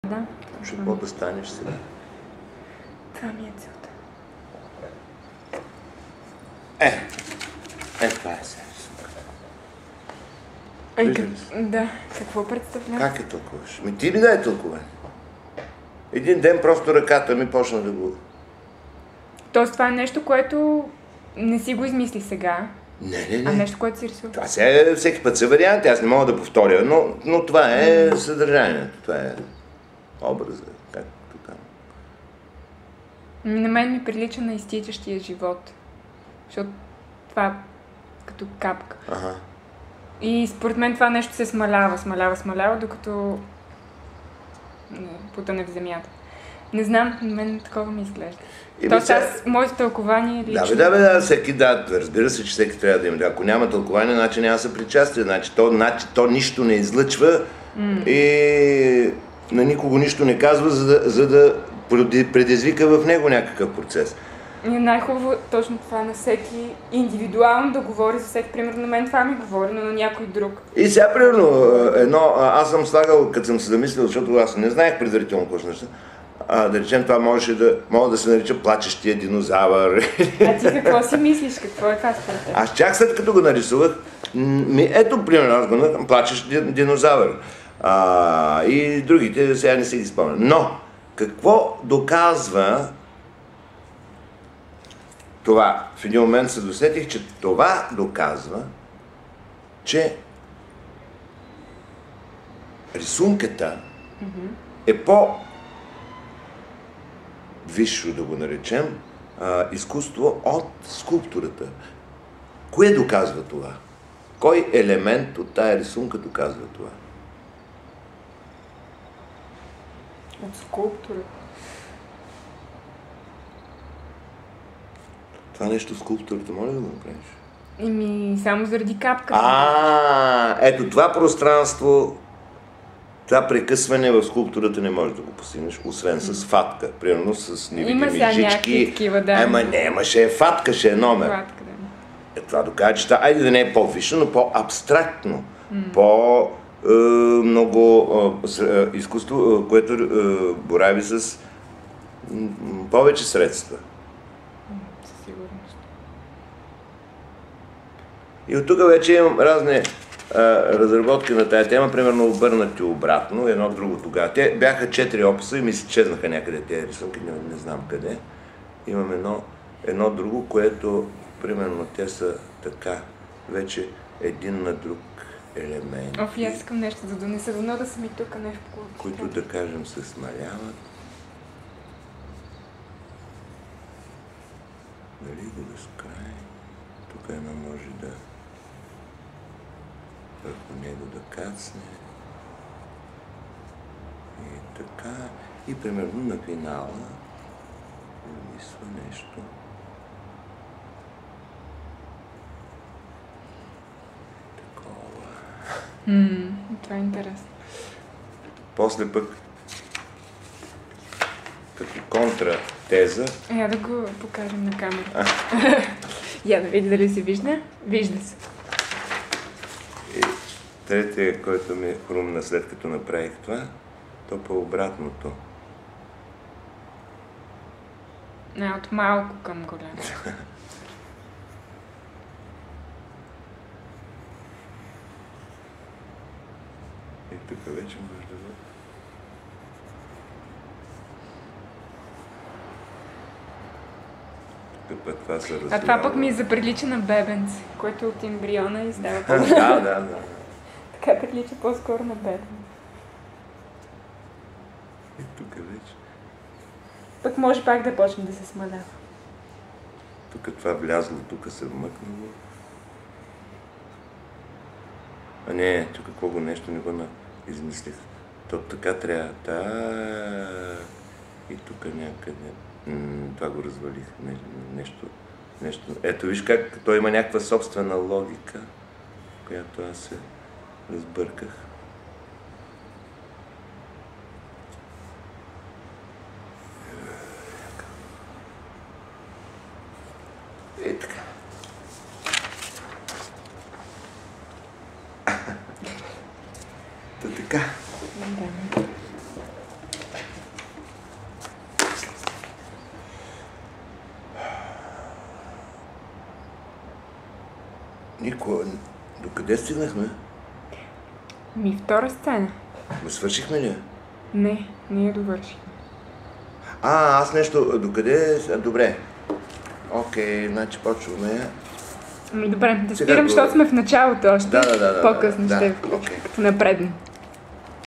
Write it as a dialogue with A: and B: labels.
A: Да.
B: Какво да станеш сега?
A: Това ми е целта.
B: Това е сега.
A: Да, какво представлява?
B: Как е тълкуваш? Ти ли да е тълкуване? Един ден просто ръката ми почна да го...
A: Тоест това е нещо, което не си го измисли сега,
B: Не.
A: а нещо, което си рисува.
B: Това всеки път са варианти, аз не мога да повторя, но това е съдържанието, това е образа, както там.
A: На мен ми прилича на изтичащия живот, защото това е като капка.
B: Ага.
A: И според мен това нещо се смалява, докато потъне в земята. Не знам, на мен такова ми изглежда. Тоест моето тълкование е лично.
B: Да, всеки, разбира се, че всеки трябва да има. Ако няма тълкование, значи няма съпричастие, значи то нищо не излъчва и на никого нищо не казва, за да предизвика в него някакъв процес.
A: И най-хубаво точно това на всеки индивидуално да говори за всеки. Примерно на мен това ми говори, но на някой друг.
B: И сега, примерно, аз съм слагал, като съм се замислил, защото аз не знаех предварително какво ще неща, да речем, това мога да се нарича плачещия динозавър.
A: А ти какво си мислиш? Какво е според теб?
B: Аз чак след като го нарисувах, ето, примерно, аз го наричам плачещ динозавър. И другите сега не си ги спомням. Но, какво доказва това? В един момент се досетих, че това доказва, че рисунката е по-висше, да го наречем, изкуство от скулптурата. Кое доказва това? Кой елемент от тая рисунка доказва това?
A: От скулптура.
B: Това нещо скулптурата, моля да го направиш?
A: Само заради капката.
B: Ето това пространство, това прекъсване в скулптурата не можеш да го постигнеш, освен с фатка, примерно с невидими жички.
A: Такива, да.
B: Ще е фатка, ще е номер.
A: Фатка, да.
B: Това доказва, че айде да не е по-висше, но по-абстрактно, по-много изкуство, което борави с повече средства.
A: Със сигурност.
B: И от тук вече имам разни разработки на тая тема, примерно обърнати обратно, едно друго тогава. Те бяха 4 описа и ми се чезнаха някъде тези рисунки, не знам къде. Имам едно друго, което, примерно, те са така, вече един на друг елемент.
A: И аз искам нещо, за да не се дано да съм и тук нещо.
B: Които, да кажем, се смаляват. Дали го безкрай? Тук едно може да върху него да кацне. И така. И примерно на финала мисля нещо. Такова.
A: Това е интересно.
B: После пък като контратеза.
A: Я да го покажем на камера. Я да види дали се вижда. Вижда се.
B: И третия, който ми хрумна след като направих това, то по-обратното.
A: От малко към голямо.
B: И тук вече може да бъде. Тук пък това се разгледа.
A: А това пък ми заприлича на бебенце, който е от ембриона и става
B: Да.
A: Така прилича по-скоро на бебенце.
B: И тук вече.
A: Пък може пак да почне да се смалява.
B: Тук това влязло, тук се вмъкнало. Не, тук какво нещо не го измислих. То така трябва. И тук някъде. Това го развалих. Нещо. Ето виж как той има някаква собствена логика, която аз се разбърках. И така. Така. Никой. Докъде стигнахме?
A: Втора сцена.
B: Ме свършихме ли?
A: Не, ние довършихме.
B: Аз нещо... Докъде... Добре. Окей, значи почваме.
A: Добре, да спирам, защото сме в началото още.
B: Да.
A: По-късно ще
B: окей.
A: напредне.